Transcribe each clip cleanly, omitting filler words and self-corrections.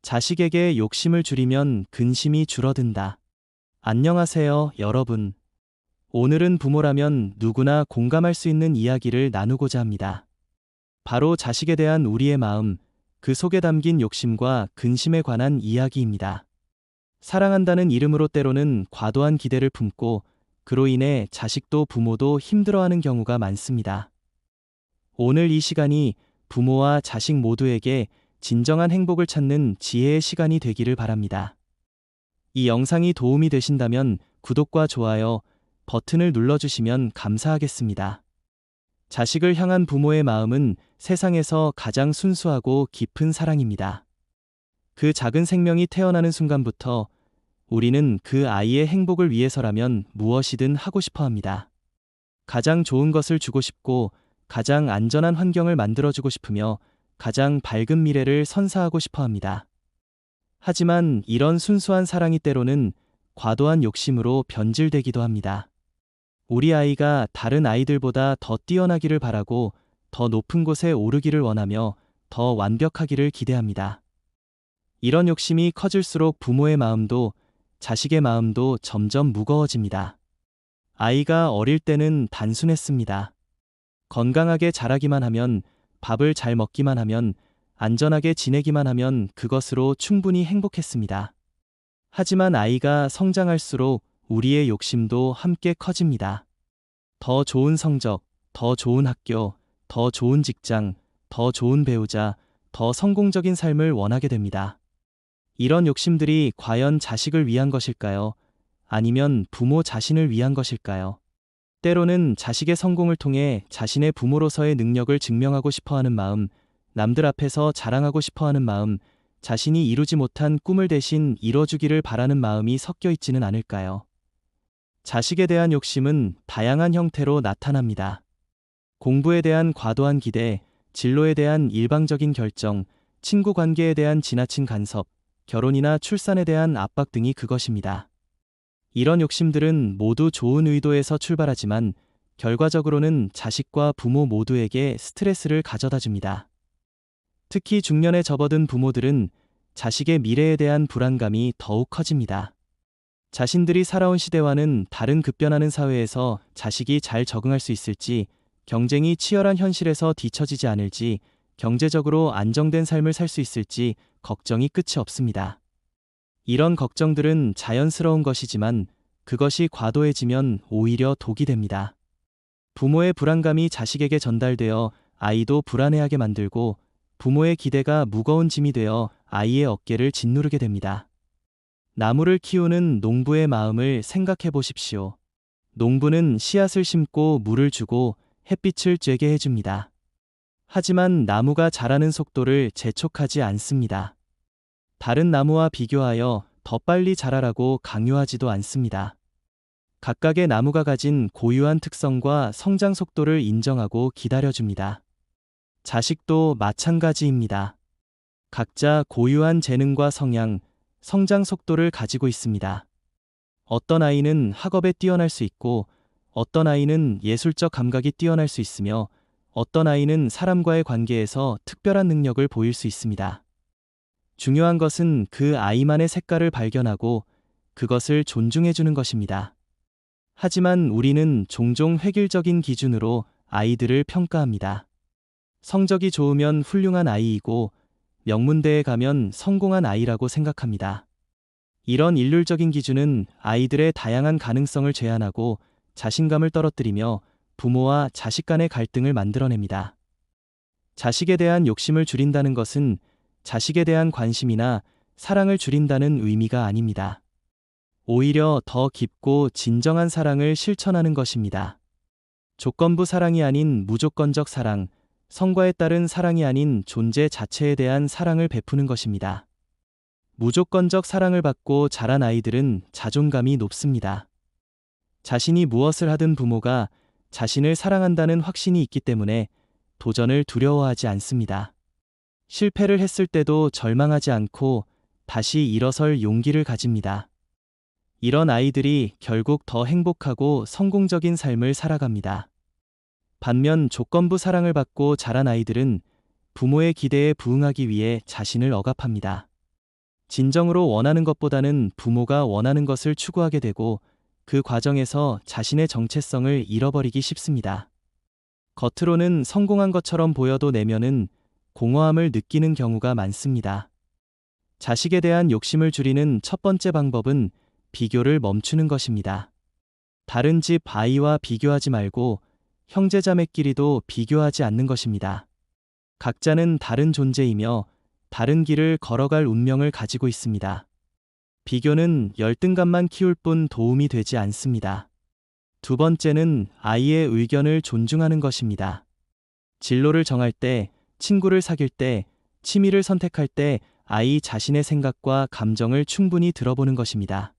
자식에게 욕심을 줄이면 근심이 줄어든다. 안녕하세요, 여러분. 오늘은 부모라면 누구나 공감할 수 있는 이야기를 나누고자 합니다. 바로 자식에 대한 우리의 마음, 그 속에 담긴 욕심과 근심에 관한 이야기입니다. 사랑한다는 이름으로 때로는 과도한 기대를 품고 그로 인해 자식도 부모도 힘들어하는 경우가 많습니다. 오늘 이 시간이 부모와 자식 모두에게 진정한 행복을 찾는 지혜의 시간이 되기를 바랍니다. 이 영상이 도움이 되신다면 구독과 좋아요 버튼을 눌러주시면 감사하겠습니다. 자식을 향한 부모의 마음은 세상에서 가장 순수하고 깊은 사랑입니다. 그 작은 생명이 태어나는 순간부터 우리는 그 아이의 행복을 위해서라면 무엇이든 하고 싶어 합니다. 가장 좋은 것을 주고 싶고 가장 안전한 환경을 만들어주고 싶으며 가장 밝은 미래를 선사하고 싶어 합니다. 하지만 이런 순수한 사랑이 때로는 과도한 욕심으로 변질되기도 합니다. 우리 아이가 다른 아이들보다 더 뛰어나기를 바라고 더 높은 곳에 오르기를 원하며 더 완벽하기를 기대합니다. 이런 욕심이 커질수록 부모의 마음도 자식의 마음도 점점 무거워집니다. 아이가 어릴 때는 단순했습니다. 건강하게 자라기만 하면, 밥을 잘 먹기만 하면, 안전하게 지내기만 하면 그것으로 충분히 행복했습니다. 하지만 아이가 성장할수록 우리의 욕심도 함께 커집니다. 더 좋은 성적, 더 좋은 학교, 더 좋은 직장, 더 좋은 배우자, 더 성공적인 삶을 원하게 됩니다. 이런 욕심들이 과연 자식을 위한 것일까요? 아니면 부모 자신을 위한 것일까요? 때로는 자식의 성공을 통해 자신의 부모로서의 능력을 증명하고 싶어하는 마음, 남들 앞에서 자랑하고 싶어하는 마음, 자신이 이루지 못한 꿈을 대신 이뤄주기를 바라는 마음이 섞여 있지는 않을까요? 자식에 대한 욕심은 다양한 형태로 나타납니다. 공부에 대한 과도한 기대, 진로에 대한 일방적인 결정, 친구 관계에 대한 지나친 간섭, 결혼이나 출산에 대한 압박 등이 그것입니다. 이런 욕심들은 모두 좋은 의도에서 출발하지만 결과적으로는 자식과 부모 모두에게 스트레스를 가져다 줍니다. 특히 중년에 접어든 부모들은 자식의 미래에 대한 불안감이 더욱 커집니다. 자신들이 살아온 시대와는 다른 급변하는 사회에서 자식이 잘 적응할 수 있을지, 경쟁이 치열한 현실에서 뒤처지지 않을지, 경제적으로 안정된 삶을 살 수 있을지 걱정이 끝이 없습니다. 이런 걱정들은 자연스러운 것이지만 그것이 과도해지면 오히려 독이 됩니다. 부모의 불안감이 자식에게 전달되어 아이도 불안해하게 만들고 부모의 기대가 무거운 짐이 되어 아이의 어깨를 짓누르게 됩니다. 나무를 키우는 농부의 마음을 생각해 보십시오. 농부는 씨앗을 심고 물을 주고 햇빛을 쬐게 해줍니다. 하지만 나무가 자라는 속도를 재촉하지 않습니다. 다른 나무와 비교하여 더 빨리 자라라고 강요하지도 않습니다. 각각의 나무가 가진 고유한 특성과 성장 속도를 인정하고 기다려줍니다. 자식도 마찬가지입니다. 각자 고유한 재능과 성향, 성장 속도를 가지고 있습니다. 어떤 아이는 학업에 뛰어날 수 있고, 어떤 아이는 예술적 감각이 뛰어날 수 있으며, 어떤 아이는 사람과의 관계에서 특별한 능력을 보일 수 있습니다. 중요한 것은 그 아이만의 색깔을 발견하고 그것을 존중해주는 것입니다. 하지만 우리는 종종 획일적인 기준으로 아이들을 평가합니다. 성적이 좋으면 훌륭한 아이이고 명문대에 가면 성공한 아이라고 생각합니다. 이런 일률적인 기준은 아이들의 다양한 가능성을 제한하고 자신감을 떨어뜨리며 부모와 자식 간의 갈등을 만들어냅니다. 자식에 대한 욕심을 줄인다는 것은 자식에 대한 관심이나 사랑을 줄인다는 의미가 아닙니다. 오히려 더 깊고 진정한 사랑을 실천하는 것입니다. 조건부 사랑이 아닌 무조건적 사랑, 성과에 따른 사랑이 아닌 존재 자체에 대한 사랑을 베푸는 것입니다. 무조건적 사랑을 받고 자란 아이들은 자존감이 높습니다. 자신이 무엇을 하든 부모가 자신을 사랑한다는 확신이 있기 때문에 도전을 두려워하지 않습니다. 실패를 했을 때도 절망하지 않고 다시 일어설 용기를 가집니다. 이런 아이들이 결국 더 행복하고 성공적인 삶을 살아갑니다. 반면 조건부 사랑을 받고 자란 아이들은 부모의 기대에 부응하기 위해 자신을 억압합니다. 진정으로 원하는 것보다는 부모가 원하는 것을 추구하게 되고 그 과정에서 자신의 정체성을 잃어버리기 쉽습니다. 겉으로는 성공한 것처럼 보여도 내면은 공허함을 느끼는 경우가 많습니다. 자식에 대한 욕심을 줄이는 첫 번째 방법은 비교를 멈추는 것입니다. 다른 집 아이와 비교하지 말고 형제자매끼리도 비교하지 않는 것입니다. 각자는 다른 존재이며 다른 길을 걸어갈 운명을 가지고 있습니다. 비교는 열등감만 키울 뿐 도움이 되지 않습니다. 두 번째는 아이의 의견을 존중하는 것입니다. 진로를 정할 때, 친구를 사귈 때, 취미를 선택할 때 아이 자신의 생각과 감정을 충분히 들어보는 것입니다.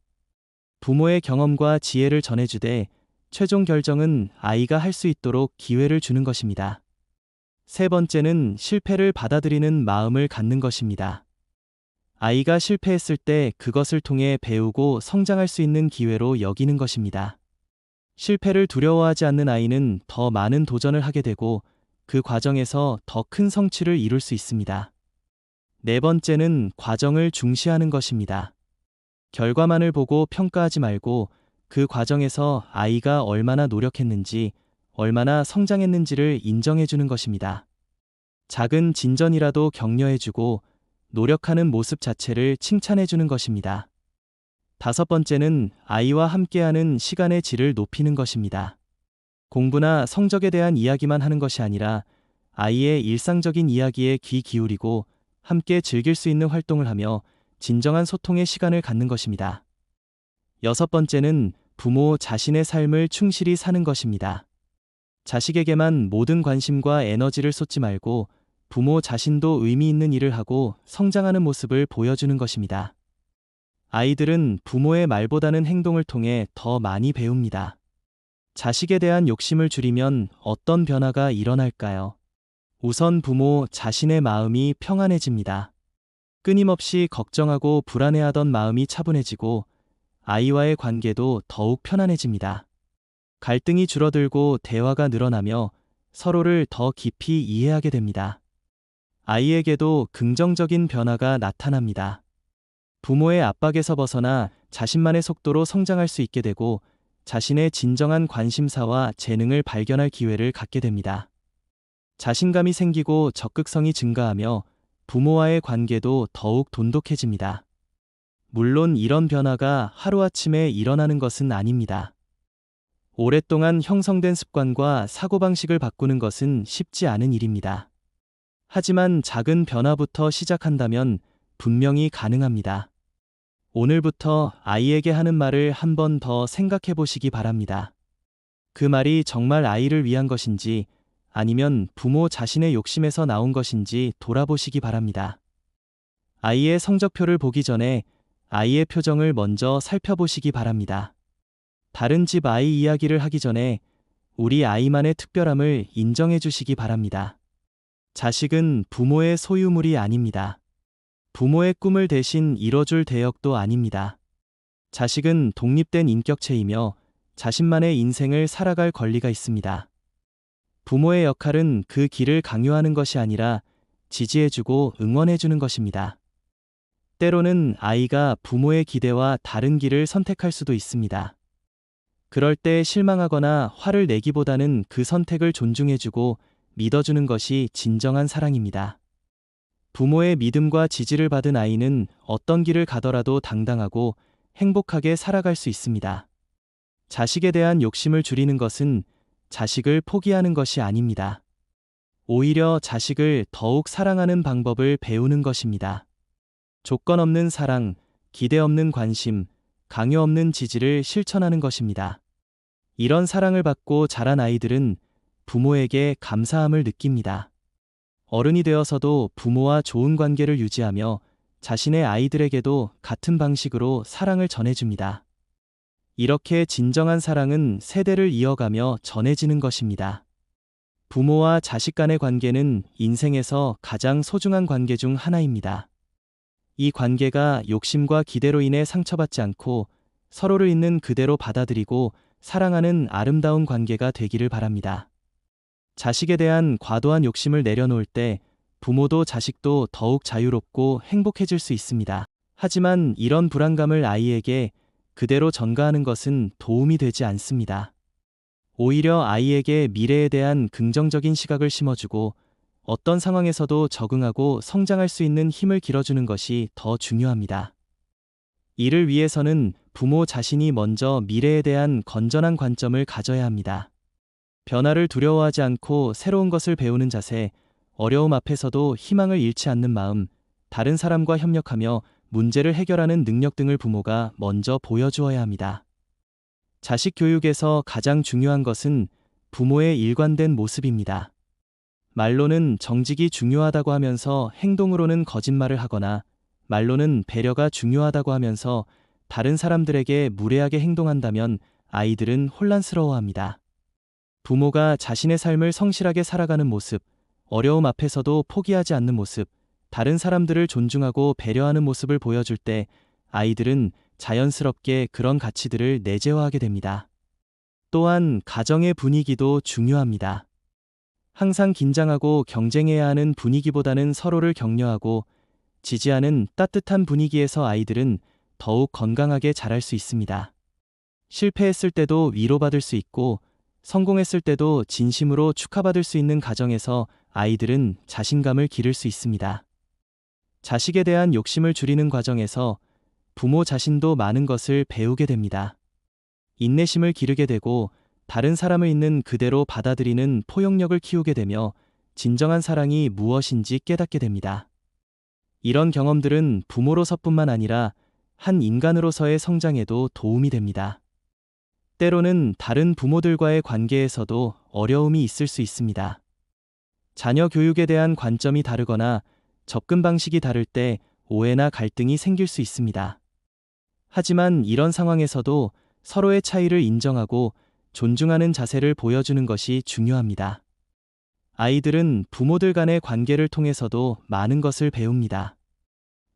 부모의 경험과 지혜를 전해주되 최종 결정은 아이가 할 수 있도록 기회를 주는 것입니다. 세 번째는 실패를 받아들이는 마음을 갖는 것입니다. 아이가 실패했을 때 그것을 통해 배우고 성장할 수 있는 기회로 여기는 것입니다. 실패를 두려워하지 않는 아이는 더 많은 도전을 하게 되고 그 과정에서 더 큰 성취를 이룰 수 있습니다. 네 번째는 과정을 중시하는 것입니다. 결과만을 보고 평가하지 말고 그 과정에서 아이가 얼마나 노력했는지, 얼마나 성장했는지를 인정해주는 것입니다. 작은 진전이라도 격려해주고 노력하는 모습 자체를 칭찬해주는 것입니다. 다섯 번째는 아이와 함께하는 시간의 질을 높이는 것입니다. 공부나 성적에 대한 이야기만 하는 것이 아니라 아이의 일상적인 이야기에 귀 기울이고 함께 즐길 수 있는 활동을 하며 진정한 소통의 시간을 갖는 것입니다. 여섯 번째는 부모 자신의 삶을 충실히 사는 것입니다. 자식에게만 모든 관심과 에너지를 쏟지 말고 부모 자신도 의미 있는 일을 하고 성장하는 모습을 보여주는 것입니다. 아이들은 부모의 말보다는 행동을 통해 더 많이 배웁니다. 자식에 대한 욕심을 줄이면 어떤 변화가 일어날까요? 우선 부모 자신의 마음이 평안해집니다. 끊임없이 걱정하고 불안해하던 마음이 차분해지고 아이와의 관계도 더욱 편안해집니다. 갈등이 줄어들고 대화가 늘어나며 서로를 더 깊이 이해하게 됩니다. 아이에게도 긍정적인 변화가 나타납니다. 부모의 압박에서 벗어나 자신만의 속도로 성장할 수 있게 되고 자신의 진정한 관심사와 재능을 발견할 기회를 갖게 됩니다. 자신감이 생기고 적극성이 증가하며 부모와의 관계도 더욱 돈독해집니다. 물론 이런 변화가 하루아침에 일어나는 것은 아닙니다. 오랫동안 형성된 습관과 사고방식을 바꾸는 것은 쉽지 않은 일입니다. 하지만 작은 변화부터 시작한다면 분명히 가능합니다. 오늘부터 아이에게 하는 말을 한 번 더 생각해 보시기 바랍니다. 그 말이 정말 아이를 위한 것인지 아니면 부모 자신의 욕심에서 나온 것인지 돌아보시기 바랍니다. 아이의 성적표를 보기 전에 아이의 표정을 먼저 살펴보시기 바랍니다. 다른 집 아이 이야기를 하기 전에 우리 아이만의 특별함을 인정해 주시기 바랍니다. 자식은 부모의 소유물이 아닙니다. 부모의 꿈을 대신 이뤄줄 대역도 아닙니다. 자식은 독립된 인격체이며 자신만의 인생을 살아갈 권리가 있습니다. 부모의 역할은 그 길을 강요하는 것이 아니라 지지해주고 응원해주는 것입니다. 때로는 아이가 부모의 기대와 다른 길을 선택할 수도 있습니다. 그럴 때 실망하거나 화를 내기보다는 그 선택을 존중해주고 믿어주는 것이 진정한 사랑입니다. 부모의 믿음과 지지를 받은 아이는 어떤 길을 가더라도 당당하고 행복하게 살아갈 수 있습니다. 자식에 대한 욕심을 줄이는 것은 자식을 포기하는 것이 아닙니다. 오히려 자식을 더욱 사랑하는 방법을 배우는 것입니다. 조건 없는 사랑, 기대 없는 관심, 강요 없는 지지를 실천하는 것입니다. 이런 사랑을 받고 자란 아이들은 부모에게 감사함을 느낍니다. 어른이 되어서도 부모와 좋은 관계를 유지하며 자신의 아이들에게도 같은 방식으로 사랑을 전해줍니다. 이렇게 진정한 사랑은 세대를 이어가며 전해지는 것입니다. 부모와 자식 간의 관계는 인생에서 가장 소중한 관계 중 하나입니다. 이 관계가 욕심과 기대로 인해 상처받지 않고 서로를 있는 그대로 받아들이고 사랑하는 아름다운 관계가 되기를 바랍니다. 자식에 대한 과도한 욕심을 내려놓을 때 부모도 자식도 더욱 자유롭고 행복해질 수 있습니다. 하지만 이런 불안감을 아이에게 그대로 전가하는 것은 도움이 되지 않습니다. 오히려 아이에게 미래에 대한 긍정적인 시각을 심어주고 어떤 상황에서도 적응하고 성장할 수 있는 힘을 길어주는 것이 더 중요합니다. 이를 위해서는 부모 자신이 먼저 미래에 대한 건전한 관점을 가져야 합니다. 변화를 두려워하지 않고 새로운 것을 배우는 자세, 어려움 앞에서도 희망을 잃지 않는 마음, 다른 사람과 협력하며 문제를 해결하는 능력 등을 부모가 먼저 보여주어야 합니다. 자식 교육에서 가장 중요한 것은 부모의 일관된 모습입니다. 말로는 정직이 중요하다고 하면서 행동으로는 거짓말을 하거나 말로는 배려가 중요하다고 하면서 다른 사람들에게 무례하게 행동한다면 아이들은 혼란스러워합니다. 부모가 자신의 삶을 성실하게 살아가는 모습, 어려움 앞에서도 포기하지 않는 모습, 다른 사람들을 존중하고 배려하는 모습을 보여줄 때 아이들은 자연스럽게 그런 가치들을 내재화하게 됩니다. 또한 가정의 분위기도 중요합니다. 항상 긴장하고 경쟁해야 하는 분위기보다는 서로를 격려하고 지지하는 따뜻한 분위기에서 아이들은 더욱 건강하게 자랄 수 있습니다. 실패했을 때도 위로받을 수 있고 성공했을 때도 진심으로 축하받을 수 있는 가정에서 아이들은 자신감을 기를 수 있습니다. 자식에 대한 욕심을 줄이는 과정에서 부모 자신도 많은 것을 배우게 됩니다. 인내심을 기르게 되고 다른 사람을 있는 그대로 받아들이는 포용력을 키우게 되며 진정한 사랑이 무엇인지 깨닫게 됩니다. 이런 경험들은 부모로서뿐만 아니라 한 인간으로서의 성장에도 도움이 됩니다. 때로는 다른 부모들과의 관계에서도 어려움이 있을 수 있습니다. 자녀 교육에 대한 관점이 다르거나 접근 방식이 다를 때 오해나 갈등이 생길 수 있습니다. 하지만 이런 상황에서도 서로의 차이를 인정하고 존중하는 자세를 보여주는 것이 중요합니다. 아이들은 부모들 간의 관계를 통해서도 많은 것을 배웁니다.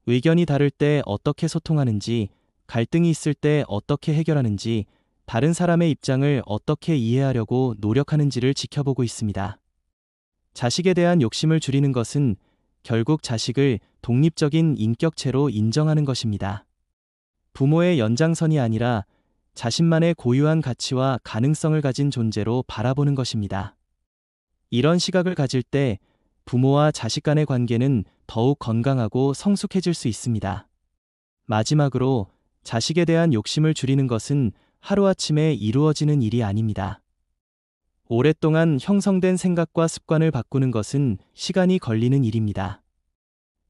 의견이 다를 때 어떻게 소통하는지, 갈등이 있을 때 어떻게 해결하는지, 다른 사람의 입장을 어떻게 이해하려고 노력하는지를 지켜보고 있습니다. 자식에 대한 욕심을 줄이는 것은 결국 자식을 독립적인 인격체로 인정하는 것입니다. 부모의 연장선이 아니라 자신만의 고유한 가치와 가능성을 가진 존재로 바라보는 것입니다. 이런 시각을 가질 때 부모와 자식 간의 관계는 더욱 건강하고 성숙해질 수 있습니다. 마지막으로 자식에 대한 욕심을 줄이는 것은 하루아침에 이루어지는 일이 아닙니다. 오랫동안 형성된 생각과 습관을 바꾸는 것은 시간이 걸리는 일입니다.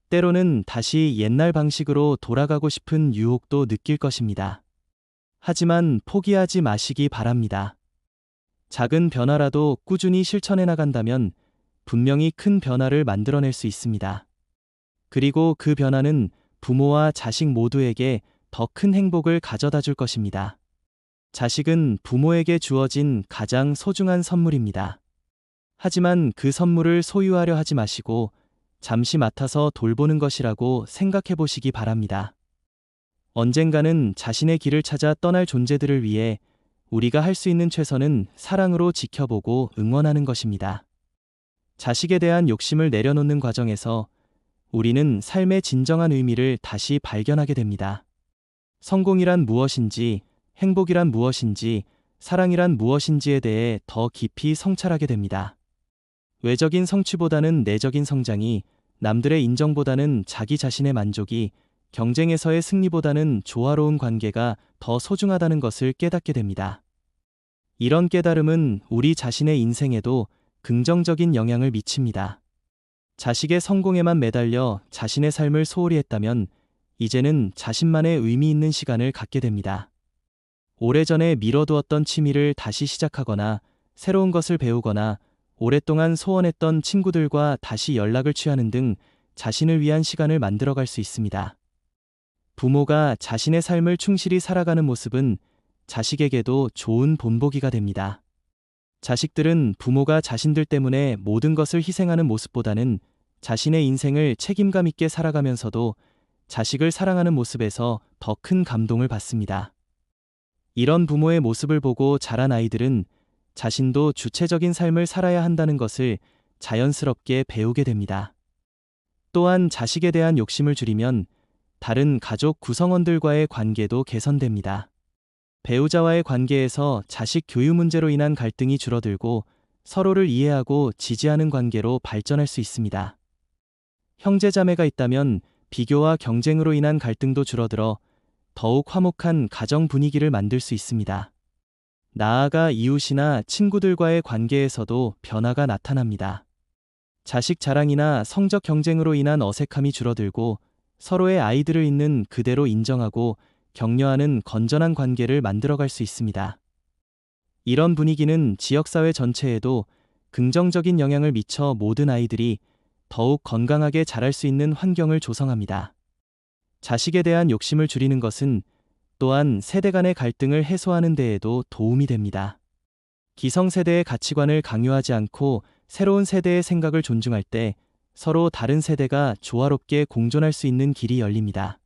때로는 다시 옛날 방식으로 돌아가고 싶은 유혹도 느낄 것입니다. 하지만 포기하지 마시기 바랍니다. 작은 변화라도 꾸준히 실천해 나간다면 분명히 큰 변화를 만들어낼 수 있습니다. 그리고 그 변화는 부모와 자식 모두에게 더 큰 행복을 가져다 줄 것입니다. 자식은 부모에게 주어진 가장 소중한 선물입니다. 하지만 그 선물을 소유하려 하지 마시고 잠시 맡아서 돌보는 것이라고 생각해 보시기 바랍니다. 언젠가는 자신의 길을 찾아 떠날 존재들을 위해 우리가 할 수 있는 최선은 사랑으로 지켜보고 응원하는 것입니다. 자식에 대한 욕심을 내려놓는 과정에서 우리는 삶의 진정한 의미를 다시 발견하게 됩니다. 성공이란 무엇인지, 행복이란 무엇인지, 사랑이란 무엇인지에 대해 더 깊이 성찰하게 됩니다. 외적인 성취보다는 내적인 성장이, 남들의 인정보다는 자기 자신의 만족이, 경쟁에서의 승리보다는 조화로운 관계가 더 소중하다는 것을 깨닫게 됩니다. 이런 깨달음은 우리 자신의 인생에도 긍정적인 영향을 미칩니다. 자식의 성공에만 매달려 자신의 삶을 소홀히 했다면 이제는 자신만의 의미 있는 시간을 갖게 됩니다. 오래전에 미뤄두었던 취미를 다시 시작하거나 새로운 것을 배우거나 오랫동안 소원했던 친구들과 다시 연락을 취하는 등 자신을 위한 시간을 만들어갈 수 있습니다. 부모가 자신의 삶을 충실히 살아가는 모습은 자식에게도 좋은 본보기가 됩니다. 자식들은 부모가 자신들 때문에 모든 것을 희생하는 모습보다는 자신의 인생을 책임감 있게 살아가면서도 자식을 사랑하는 모습에서 더 큰 감동을 받습니다. 이런 부모의 모습을 보고 자란 아이들은 자신도 주체적인 삶을 살아야 한다는 것을 자연스럽게 배우게 됩니다. 또한 자식에 대한 욕심을 줄이면 다른 가족 구성원들과의 관계도 개선됩니다. 배우자와의 관계에서 자식 교육 문제로 인한 갈등이 줄어들고 서로를 이해하고 지지하는 관계로 발전할 수 있습니다. 형제자매가 있다면 비교와 경쟁으로 인한 갈등도 줄어들어 더욱 화목한 가정 분위기를 만들 수 있습니다. 나아가 이웃이나 친구들과의 관계에서도 변화가 나타납니다. 자식 자랑이나 성적 경쟁으로 인한 어색함이 줄어들고 서로의 아이들을 있는 그대로 인정하고 격려하는 건전한 관계를 만들어갈 수 있습니다. 이런 분위기는 지역사회 전체에도 긍정적인 영향을 미쳐 모든 아이들이 더욱 건강하게 자랄 수 있는 환경을 조성합니다. 자식에 대한 욕심을 줄이는 것은 또한 세대 간의 갈등을 해소하는 데에도 도움이 됩니다. 기성세대의 가치관을 강요하지 않고 새로운 세대의 생각을 존중할 때 서로 다른 세대가 조화롭게 공존할 수 있는 길이 열립니다.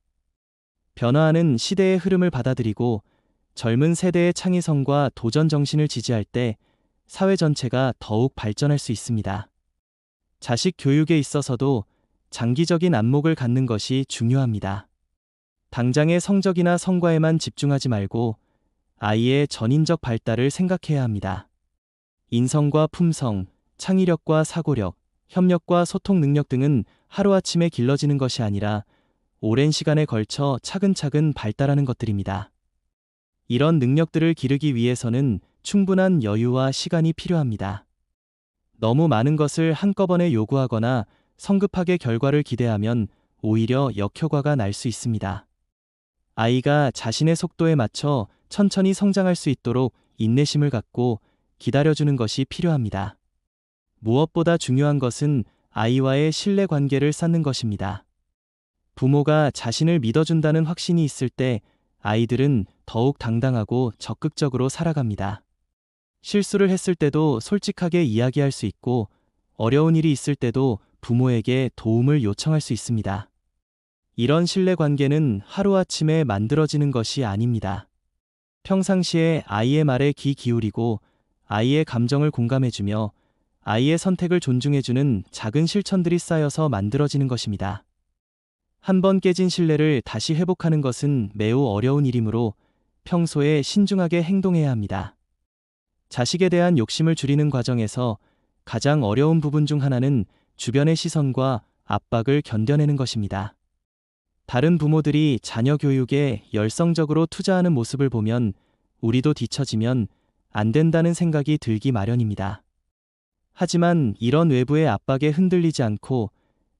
변화하는 시대의 흐름을 받아들이고 젊은 세대의 창의성과 도전 정신을 지지할 때 사회 전체가 더욱 발전할 수 있습니다. 자식 교육에 있어서도 장기적인 안목을 갖는 것이 중요합니다. 당장의 성적이나 성과에만 집중하지 말고 아이의 전인적 발달을 생각해야 합니다. 인성과 품성, 창의력과 사고력, 협력과 소통 능력 등은 하루아침에 길러지는 것이 아니라 오랜 시간에 걸쳐 차근차근 발달하는 것들입니다. 이런 능력들을 기르기 위해서는 충분한 여유와 시간이 필요합니다. 너무 많은 것을 한꺼번에 요구하거나 성급하게 결과를 기대하면 오히려 역효과가 날 수 있습니다. 아이가 자신의 속도에 맞춰 천천히 성장할 수 있도록 인내심을 갖고 기다려주는 것이 필요합니다. 무엇보다 중요한 것은 아이와의 신뢰 관계를 쌓는 것입니다. 부모가 자신을 믿어준다는 확신이 있을 때 아이들은 더욱 당당하고 적극적으로 살아갑니다. 실수를 했을 때도 솔직하게 이야기할 수 있고 어려운 일이 있을 때도 부모에게 도움을 요청할 수 있습니다. 이런 신뢰 관계는 하루아침에 만들어지는 것이 아닙니다. 평상시에 아이의 말에 귀 기울이고 아이의 감정을 공감해주며 아이의 선택을 존중해주는 작은 실천들이 쌓여서 만들어지는 것입니다. 한번 깨진 신뢰를 다시 회복하는 것은 매우 어려운 일이므로 평소에 신중하게 행동해야 합니다. 자식에 대한 욕심을 줄이는 과정에서 가장 어려운 부분 중 하나는 주변의 시선과 압박을 견뎌내는 것입니다. 다른 부모들이 자녀 교육에 열성적으로 투자하는 모습을 보면 우리도 뒤처지면 안 된다는 생각이 들기 마련입니다. 하지만 이런 외부의 압박에 흔들리지 않고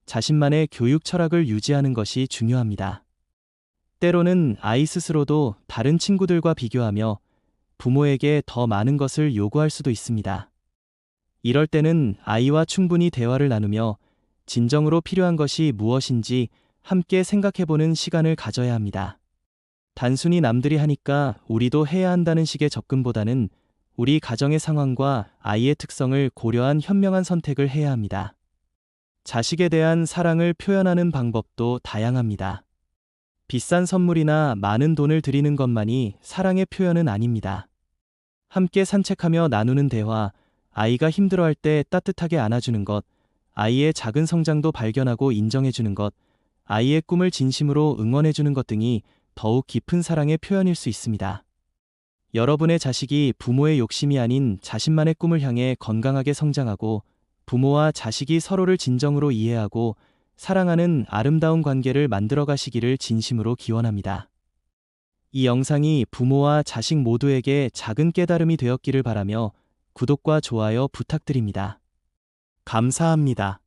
자신만의 교육 철학을 유지하는 것이 중요합니다. 때로는 아이 스스로도 다른 친구들과 비교하며 부모에게 더 많은 것을 요구할 수도 있습니다. 이럴 때는 아이와 충분히 대화를 나누며 진정으로 필요한 것이 무엇인지 함께 생각해보는 시간을 가져야 합니다. 단순히 남들이 하니까 우리도 해야 한다는 식의 접근보다는 우리 가정의 상황과 아이의 특성을 고려한 현명한 선택을 해야 합니다. 자식에 대한 사랑을 표현하는 방법도 다양합니다. 비싼 선물이나 많은 돈을 드리는 것만이 사랑의 표현은 아닙니다. 함께 산책하며 나누는 대화, 아이가 힘들어할 때 따뜻하게 안아주는 것, 아이의 작은 성장도 발견하고 인정해주는 것, 아이의 꿈을 진심으로 응원해주는 것 등이 더욱 깊은 사랑의 표현일 수 있습니다. 여러분의 자식이 부모의 욕심이 아닌 자신만의 꿈을 향해 건강하게 성장하고 부모와 자식이 서로를 진정으로 이해하고 사랑하는 아름다운 관계를 만들어 가시기를 진심으로 기원합니다. 이 영상이 부모와 자식 모두에게 작은 깨달음이 되었기를 바라며 구독과 좋아요 부탁드립니다. 감사합니다.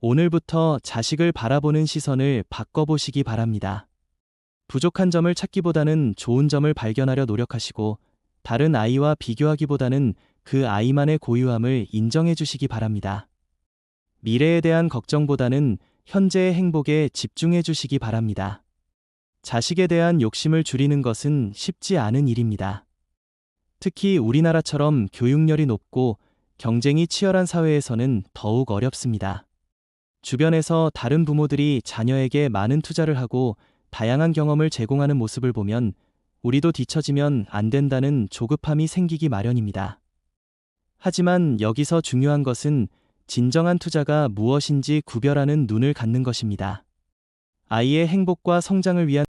오늘부터 자식을 바라보는 시선을 바꿔보시기 바랍니다. 부족한 점을 찾기보다는 좋은 점을 발견하려 노력하시고 다른 아이와 비교하기보다는 그 아이만의 고유함을 인정해 주시기 바랍니다. 미래에 대한 걱정보다는 현재의 행복에 집중해 주시기 바랍니다. 자식에 대한 욕심을 줄이는 것은 쉽지 않은 일입니다. 특히 우리나라처럼 교육열이 높고 경쟁이 치열한 사회에서는 더욱 어렵습니다. 주변에서 다른 부모들이 자녀에게 많은 투자를 하고 다양한 경험을 제공하는 모습을 보면 우리도 뒤처지면 안 된다는 조급함이 생기기 마련입니다. 하지만 여기서 중요한 것은 진정한 투자가 무엇인지 구별하는 눈을 갖는 것입니다. 아이의 행복과 성장을 위한